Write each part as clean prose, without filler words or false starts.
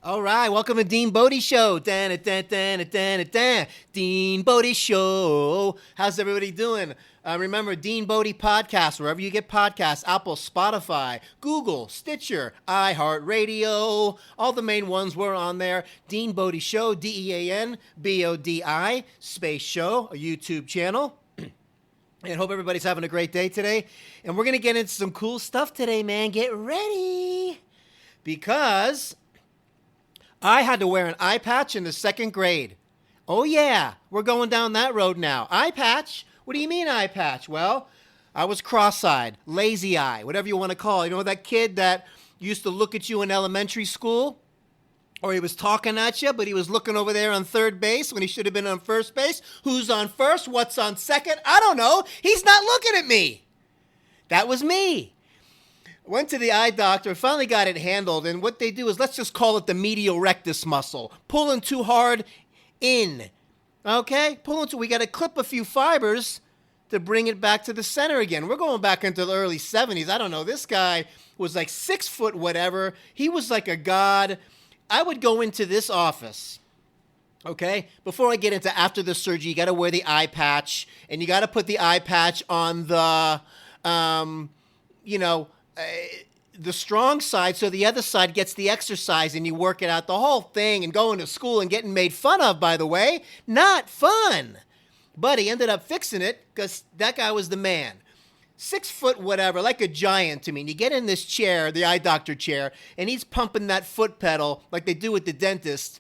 All right, welcome to Dean Bodie Show. Dan, dan, dan, dan, dan. Dean Bodie Show. How's everybody doing? Remember, Dean Bodie Podcast, wherever you get podcasts, Apple, Spotify, Google, Stitcher, iHeartRadio, all the main ones were on there. Dean Bodie Show, DEANBODI, Space Show, a YouTube channel. And hope everybody's having a great day today. And we're going to get into some cool stuff today, man. Get ready. Because I had to wear an eye patch in the second grade. Oh, yeah, we're going down that road now. Eye patch? What do you mean eye patch? Well, I was cross-eyed, lazy eye, whatever you want to call it. You know that kid that used to look at you in elementary school? Or he was talking at you, but he was looking over there on third base when he should have been on first base. Who's on first? What's on second? I don't know. He's not looking at me. That was me. Went to the eye doctor, finally got it handled, and what they do is, let's just call it the medial rectus muscle. Pulling too hard in, okay? We got to clip a few fibers to bring it back to the center again. We're going back into the early 70s. I don't know. This guy was like 6 foot whatever. He was like a god. I would go into this office, okay? Before I get into after the surgery, you got to wear the eye patch, and you got to put the eye patch on the, the strong side, so the other side gets the exercise and you work it out. The whole thing, and going to school and getting made fun of, by the way, not fun. But he ended up fixing it because that guy was the man. 6 foot whatever, like a giant to me. And you get in this chair, the eye doctor chair, and he's pumping that foot pedal like they do with the dentist.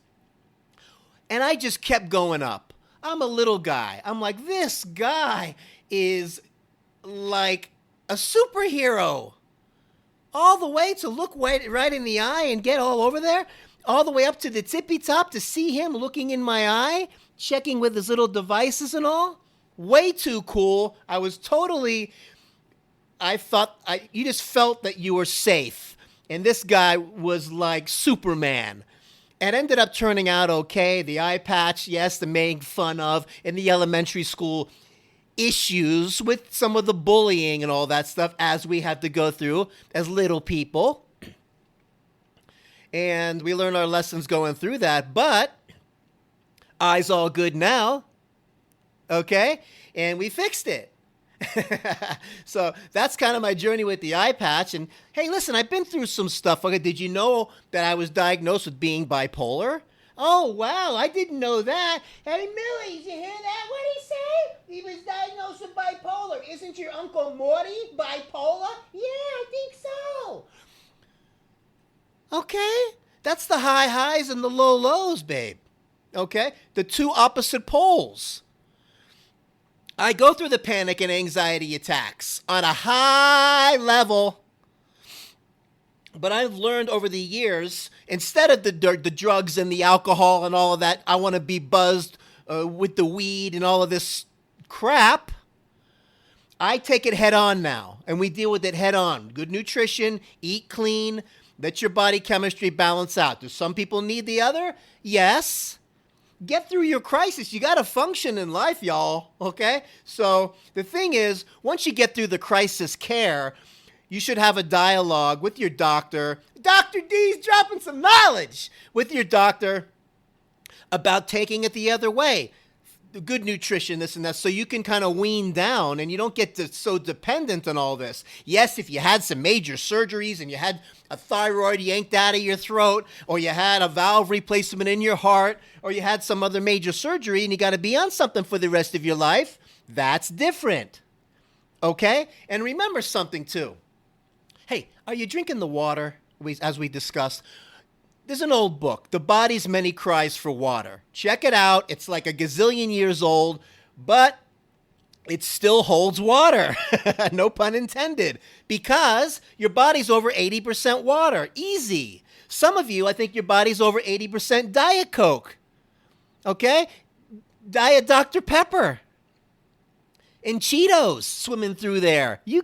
And I just kept going up. I'm a little guy. I'm like, this guy is like a superhero. All the way to look right in the eye and get all over there, all the way up to the tippy top to see him looking in my eye, checking with his little devices and all. Way too cool. You just felt that you were safe. And this guy was like Superman. And ended up turning out okay. The eye patch, yes, the making fun of in the elementary school issues with some of the bullying and all that stuff as we had to go through as little people. And we learned our lessons going through that, but eyes all good now. Okay? And we fixed it. So that's kind of my journey with the eye patch. And hey, listen, I've been through some stuff. Okay, did you know that I was diagnosed with being bipolar? Oh, wow, I didn't know that. Hey, Millie, did you hear that? What did he say? He was diagnosed with bipolar. Isn't your Uncle Morty bipolar? Yeah, I think so. Okay, that's the high highs and the low lows, babe. Okay, the two opposite poles. I go through the panic and anxiety attacks on a high level. But I've learned over the years, instead of the drugs and the alcohol and all of that, I want to be buzzed with the weed and all of this crap. I take it head on now, and we deal with it head on. Good nutrition, eat clean, let your body chemistry balance out. Do some people need the other? Yes. Get through your crisis. You got to function in life, y'all, okay? So the thing is, once you get through the crisis care, you should have a dialogue with your doctor. Dr. D's dropping some knowledge with your doctor about taking it the other way. Good nutrition, this and that, so you can kind of wean down and you don't get so dependent on all this. Yes, if you had some major surgeries and you had a thyroid yanked out of your throat, or you had a valve replacement in your heart, or you had some other major surgery and you got to be on something for the rest of your life, that's different. Okay? And remember something too. Hey, are you drinking the water, as we discussed? There's an old book, The Body's Many Cries for Water. Check it out. It's like a gazillion years old, but it still holds water. No pun intended. Because your body's over 80% water. Easy. Some of you, I think your body's over 80% Diet Coke. Okay? Diet Dr. Pepper. And Cheetos swimming through there. Your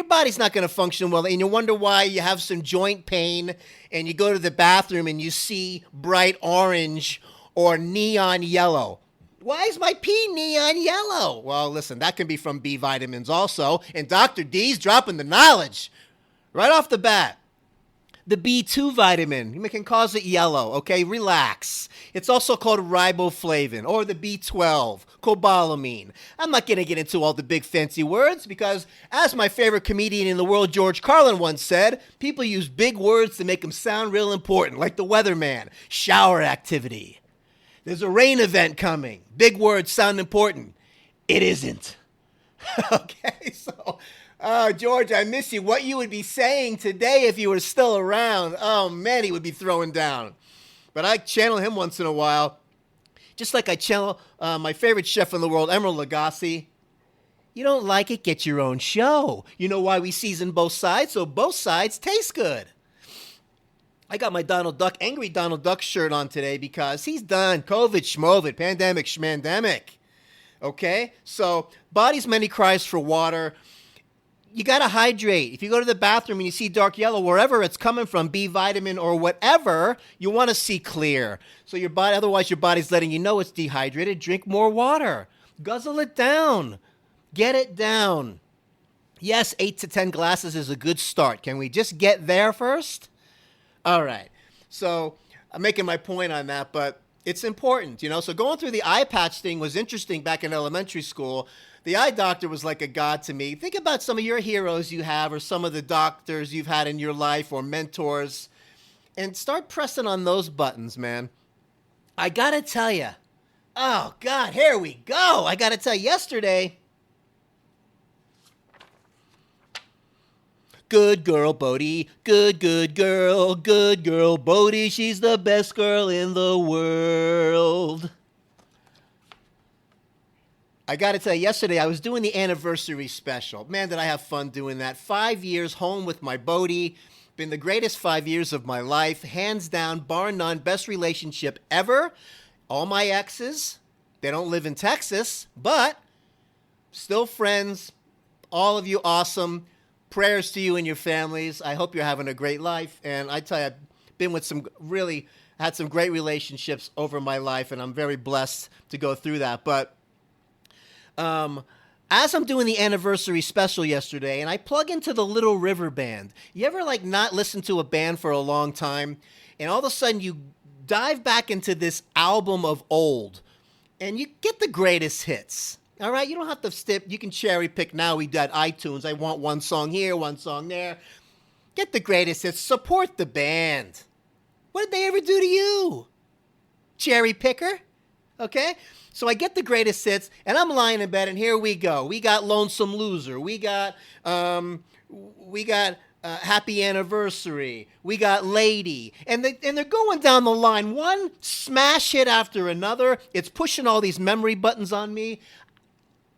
body's not going to function well. And you wonder why you have some joint pain and you go to the bathroom and you see bright orange or neon yellow. Why is my pee neon yellow? Well, listen, that can be from B vitamins also. And Dr. D's dropping the knowledge right off the bat. The B2 vitamin, you can cause it yellow, okay? Relax. It's also called riboflavin, or the B12, cobalamin. I'm not going to get into all the big fancy words because, as my favorite comedian in the world, George Carlin, once said, people use big words to make them sound real important, like the weatherman, shower activity. There's a rain event coming. Big words sound important. It isn't. Okay, so... Oh, George, I miss you. What you would be saying today if you were still around. Oh, man, he would be throwing down. But I channel him once in a while. Just like I channel my favorite chef in the world, Emeril Lagasse. You don't like it? Get your own show. You know why we season both sides? So both sides taste good. I got my Donald Duck, Angry Donald Duck shirt on today because he's done. COVID, schmovid, pandemic, schmandemic. Okay? So, body's many cries for water. You got to hydrate. If you go to the bathroom and you see dark yellow, wherever it's coming from, B vitamin or whatever, you want to see clear. So your body, otherwise your body's letting you know it's dehydrated. Drink more water. Guzzle it down. Get it down. Yes, 8 to 10 glasses is a good start. Can we just get there first? All right. So I'm making my point on that, but it's important, you know. So going through the eye patch thing was interesting back in elementary school. The eye doctor was like a god to me. Think about some of your heroes you have or some of the doctors you've had in your life or mentors and start pressing on those buttons, man. I got to tell you. Oh, God, here we go. I got to tell you, yesterday. Good girl, Bodie. Good girl, Bodie. She's the best girl in the world. I got to tell you, yesterday I was doing the anniversary special. Man, did I have fun doing that. 5 years home with my Bodie. Been the greatest 5 years of my life. Hands down, bar none, best relationship ever. All my exes, they don't live in Texas, but still friends. All of you awesome. Prayers to you and your families. I hope you're having a great life. And I tell you, I've been with had some great relationships over my life, and I'm very blessed to go through that. But as I'm doing the anniversary special yesterday, and I plug into the Little River Band. You ever not listen to a band for a long time, and all of a sudden you dive back into this album of old, and you get the greatest hits. All right, you don't have to skip. You can cherry pick now. We got iTunes. I want one song here, one song there. Get the greatest hits. Support the band. What did they ever do to you? Cherry picker? Okay? So I get the greatest hits, and I'm lying in bed, and here we go. We got Lonesome Loser. We got Happy Anniversary. We got Lady. And they're going down the line. One smash hit after another. It's pushing all these memory buttons on me.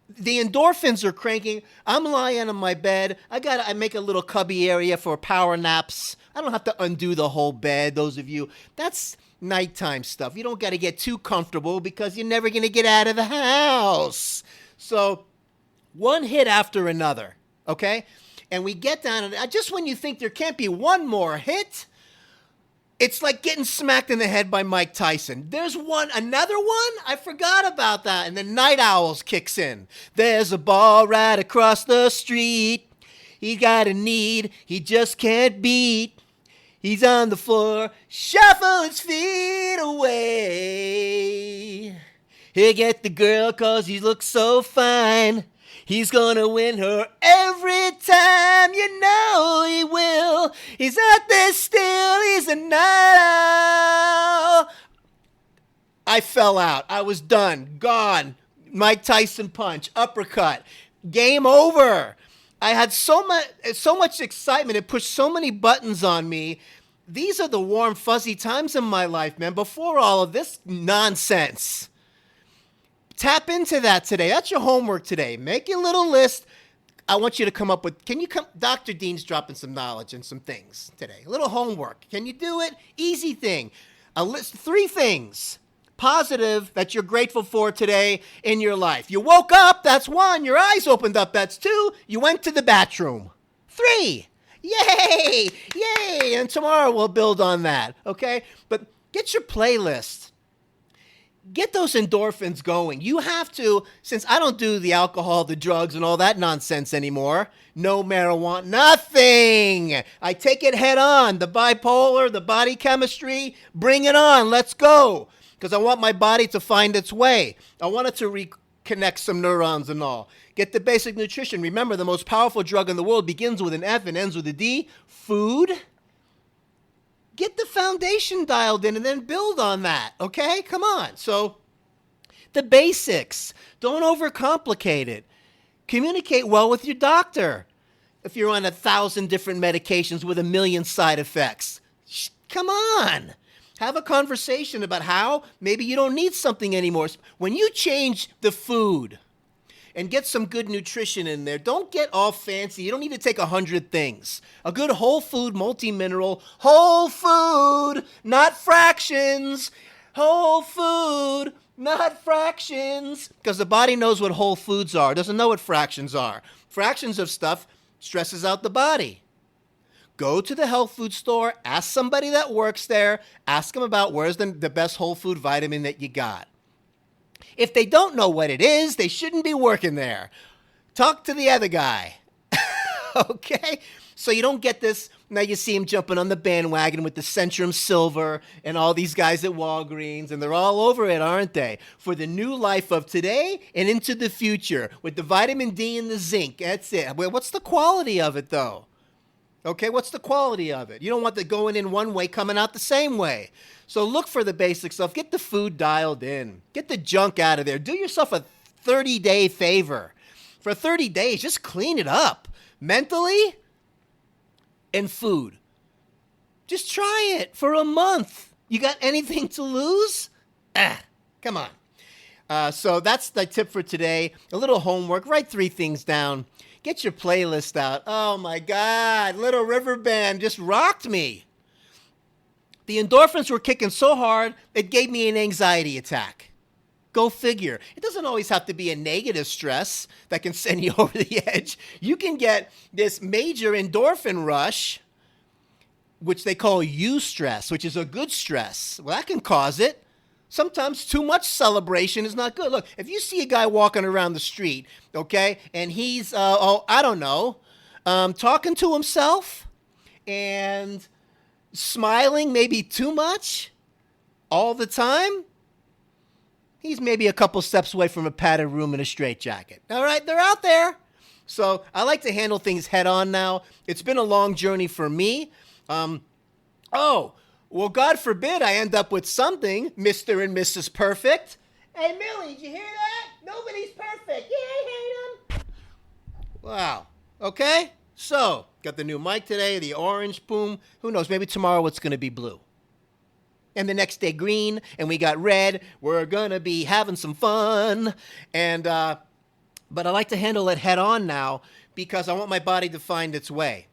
The endorphins are cranking. I'm lying on my bed. I make a little cubby area for power naps. I don't have to undo the whole bed, those of you. That's nighttime stuff. You don't got to get too comfortable because you're never going to get out of the house. So one hit after another, okay? And we get down, and just when you think there can't be one more hit, it's like getting smacked in the head by Mike Tyson. There's another one? I forgot about that. And then Night Owls kicks in. There's a ball right across the street. He got a need he just can't beat. He's on the floor, shuffle his feet away. He'll get the girl 'cause he looks so fine. He's gonna win her every time, you know he will. He's out there still, he's a night owl. I fell out. I was done, gone. Mike Tyson punch, uppercut, game over. I had so much excitement. It pushed so many buttons on me. These are the warm, fuzzy times in my life, man, before all of this nonsense. Tap into that today. That's your homework today. Make your little list. I want you to come up with, Dr. Dean's dropping some knowledge and some things today. A little homework. Can you do it? Easy thing. A list, 3 things positive that you're grateful for today in your life. You woke up, that's 1. Your eyes opened up, that's 2. You went to the bathroom. 3. Yay! And tomorrow we'll build on that, okay? But get your playlist. Get those endorphins going. You have to, since I don't do the alcohol, the drugs, and all that nonsense anymore. No marijuana, nothing. I take it head on. The bipolar, the body chemistry, bring it on. Let's go. Because I want my body to find its way. I want it to reconnect some neurons and all. Get the basic nutrition. Remember, the most powerful drug in the world begins with an F and ends with a D. Food. Get the foundation dialed in and then build on that, okay? Come on. So the basics. Don't overcomplicate it. Communicate well with your doctor. If you're on 1,000 different medications with 1 million side effects, come on. Have a conversation about how maybe you don't need something anymore. When you change the food and get some good nutrition in there, don't get all fancy. You don't need to take 100 things. A good whole food multi-mineral, whole food, not fractions. Whole food, not fractions. Because the body knows what whole foods are. It doesn't know what fractions are. Fractions of stuff stresses out the body. Go to the health food store, ask somebody that works there, ask them about where's the best whole food vitamin that you got. If they don't know what it is, they shouldn't be working there. Talk to the other guy. Okay? So you don't get this, now you see him jumping on the bandwagon with the Centrum Silver and all these guys at Walgreens, and they're all over it, aren't they? For the new life of today and into the future with the vitamin D and the zinc. That's it. Well, what's the quality of it, though? Okay, what's the quality of it? You don't want the going in one way, coming out the same way. So look for the basic stuff. Get the food dialed in. Get the junk out of there. Do yourself a 30-day favor. For 30 days, just clean it up. Mentally and food. Just try it for a month. You got anything to lose? Come on. So that's the tip for today. A little homework. Write 3 things down. Get your playlist out. Oh my God, Little River Band just rocked me. The endorphins were kicking so hard, it gave me an anxiety attack. Go figure. It doesn't always have to be a negative stress that can send you over the edge. You can get this major endorphin rush, which they call eustress, which is a good stress. Well, that can cause it. Sometimes too much celebration is not good. Look, if you see a guy walking around the street, okay, and he's, talking to himself and smiling maybe too much all the time, he's maybe a couple steps away from a padded room and a straitjacket. All right, they're out there. So I like to handle things head on now. It's been a long journey for me. Well, God forbid I end up with something, Mr. and Mrs. Perfect. Hey, Millie, did you hear that? Nobody's perfect. Yeah, I hate them. Wow. Okay. So, got the new mic today, the orange, boom. Who knows? Maybe tomorrow it's going to be blue. And the next day green, and we got red. We're going to be having some fun. And, but I like to handle it head on now because I want my body to find its way.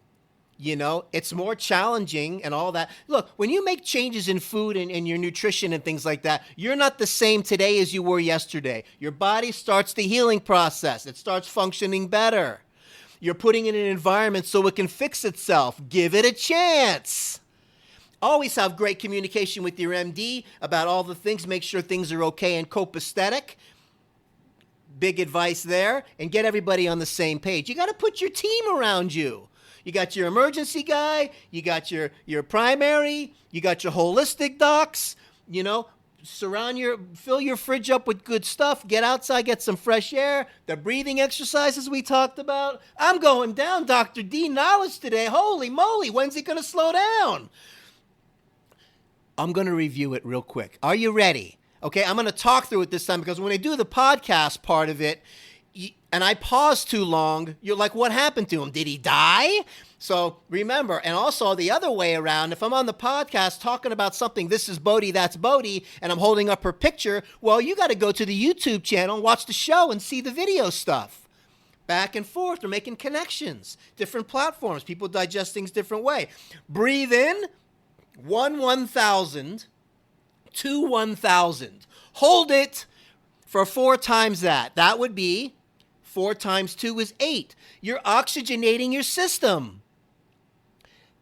You know, it's more challenging and all that. Look, when you make changes in food and your nutrition and things like that, you're not the same today as you were yesterday. Your body starts the healing process. It starts functioning better. You're putting it in an environment so it can fix itself. Give it a chance. Always have great communication with your MD about all the things. Make sure things are okay and copacetic. Big advice there. And get everybody on the same page. You got to put your team around you. You got your emergency guy, you got your primary, you got your holistic docs, you know, fill your fridge up with good stuff, get outside, get some fresh air, the breathing exercises we talked about. I'm going down Dr. D knowledge today. Holy moly, when's he going to slow down? I'm going to review it real quick. Are you ready? Okay, I'm going to talk through it this time because when I do the podcast part of it, and I pause too long, you're like, what happened to him? Did he die? So remember, and also the other way around, if I'm on the podcast talking about something, this is Bodhi, that's Bodhi, and I'm holding up her picture, well, you got to go to the YouTube channel and watch the show and see the video stuff. Back and forth, we're making connections. Different platforms, people digest things different way. Breathe in, 1,000, 2 1,000. Hold it for 4 times that. That would be 4 times 2 is 8. You're oxygenating your system.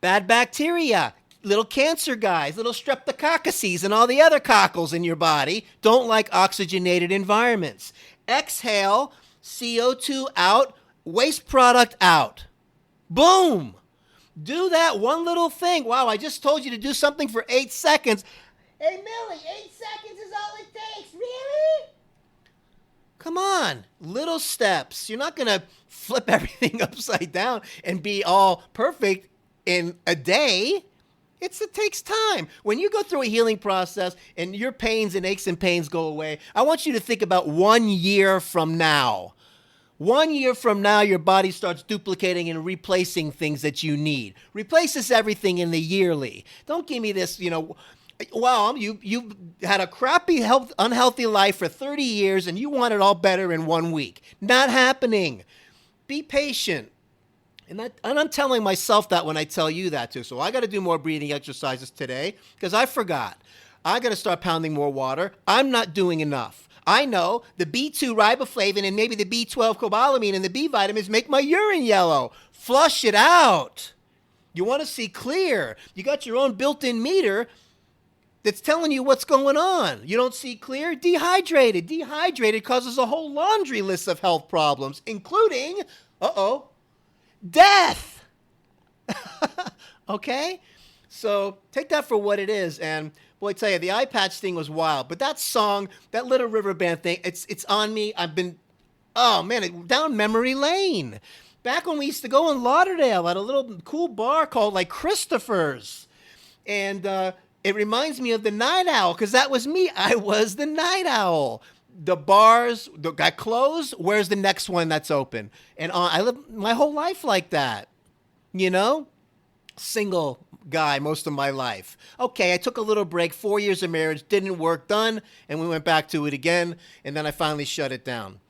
Bad bacteria little cancer guys, little streptococcuses and all the other cockles in your body don't like oxygenated environments. Exhale, CO2 out, waste product out. Boom. Do that one little thing. Wow, I just told you to do something for 8 seconds. Hey, Millie, 8 seconds is all it takes. Really? Come on. Little steps. You're not going to flip everything upside down and be all perfect in a day. It takes time. When you go through a healing process and your pains and aches and pains go away, I want you to think about 1 year from now. 1 year from now, your body starts duplicating and replacing things that you need. Replaces everything in the yearly. Don't give me this, well, you had a crappy, unhealthy life for 30 years and you want it all better in 1 week. Not happening. Be patient. And I'm telling myself that when I tell you that too. So I got to do more breathing exercises today because I forgot. I got to start pounding more water. I'm not doing enough. I know the B2 riboflavin and maybe the B12 cobalamin and the B vitamins make my urine yellow. Flush it out. You want to see clear. You got your own built-in meter that's telling you what's going on. You don't see clear? Dehydrated. Dehydrated causes a whole laundry list of health problems, including, death. Okay? So take that for what it is. And boy, I tell you, the eye patch thing was wild. But that song, that Little River Band thing, it's on me. I've been, down memory lane. Back when we used to go in Lauderdale at a little cool bar called like Christopher's. And it reminds me of the Night Owl because that was me. I was the Night Owl. The bars got closed. Where's the next one that's open? And I lived my whole life like that. Single guy most of my life. Okay, I took a little break, 4 years of marriage, didn't work, done, and we went back to it again, and then I finally shut it down.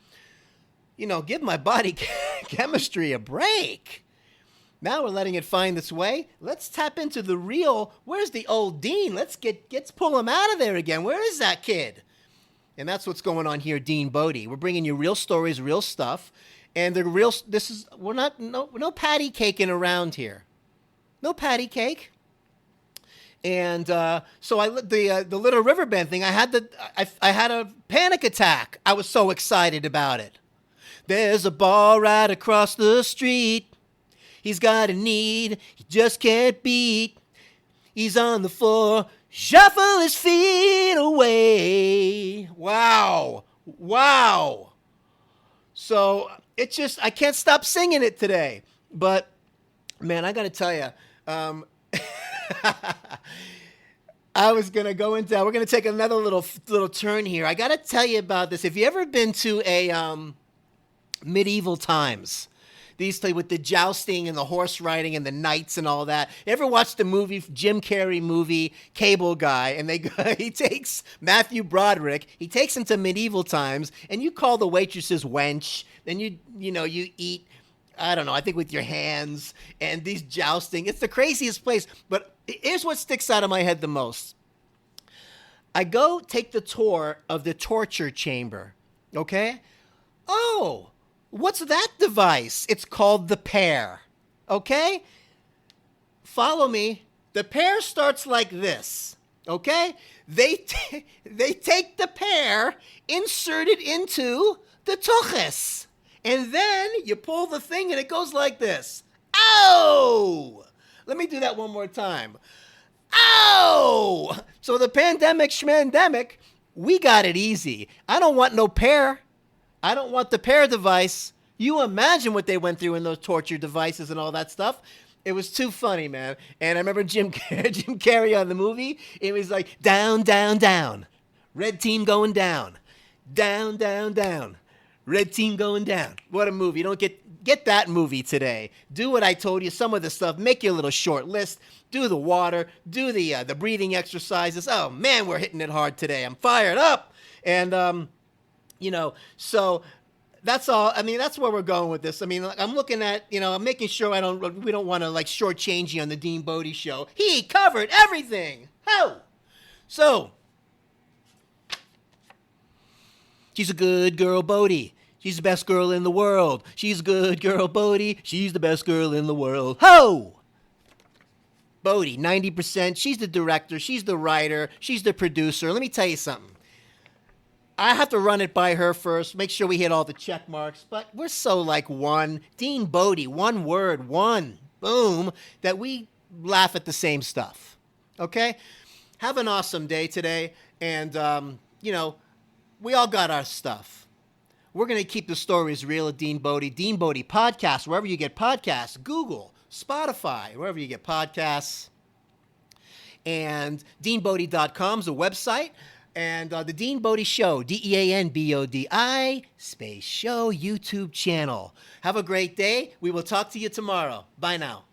Give my body chemistry a break. Now we're letting it find its way. Let's tap into the real, where's the old Dean? Let's pull him out of there again. Where is that kid? And that's what's going on here, Dean Bodie. We're bringing you real stories, real stuff, and no patty caking around here. No patty cake. And so the Little River Band thing, I had a panic attack. I was so excited about it. There's a bar right across the street. He's got a need he just can't beat. He's on the floor, shuffle his feet away. Wow. So I can't stop singing it today. But man, I got to tell you, I was going to go into, we're going to take another little turn here. I got to tell you about this. Have you ever been to a medieval times? These with the jousting and the horse riding and the knights and all that. You ever watched the movie, Jim Carrey movie, Cable Guy, and he takes Matthew Broderick, he takes him to medieval times, and you call the waitresses wench, and you eat, I don't know, I think with your hands, and these jousting. It's the craziest place. But here's what sticks out of my head the most. I go take the tour of the torture chamber, okay? Oh, what's that device? It's called the pear, okay? Follow me. The pear starts like this, okay? They take the pear, insert it into the tuchus. And then you pull the thing and it goes like this. Ow! Let me do that one more time. Ow! So the pandemic schmandemic, we got it easy. I don't want no pear. I don't want the pear device. You imagine what they went through in those torture devices and all that stuff. It was too funny, man. And I remember Jim Carrey on the movie. It was like down, down, down. Red team going down. Down, down, down. Red team going down. What a movie. You don't get that movie today. Do what I told you, some of the stuff. Make your little short list. Do the water. Do the breathing exercises. Oh, man, we're hitting it hard today. I'm fired up. And, so that's all. I mean, that's where we're going with this. I mean, I'm looking at, I'm making sure we don't want to, shortchange you on the Dean Bodie show. He covered everything. How? So, she's a good girl, Bodie. She's the best girl in the world. She's a good girl, Bodie. She's the best girl in the world. Ho! Bodie, 90%. She's the director. She's the writer. She's the producer. Let me tell you something. I have to run it by her first, make sure we hit all the check marks, but we're so like one. Dean Bodie, one word, one, boom, that we laugh at the same stuff. Okay? Have an awesome day today, and, we all got our stuff. We're going to keep the stories real at Dean Bodie Podcast, wherever you get podcasts, Google, Spotify, wherever you get podcasts. And DeanBodie.com is a website. And the Dean Bodie Show, DeanBodi space show YouTube channel. Have a great day. We will talk to you tomorrow. Bye now.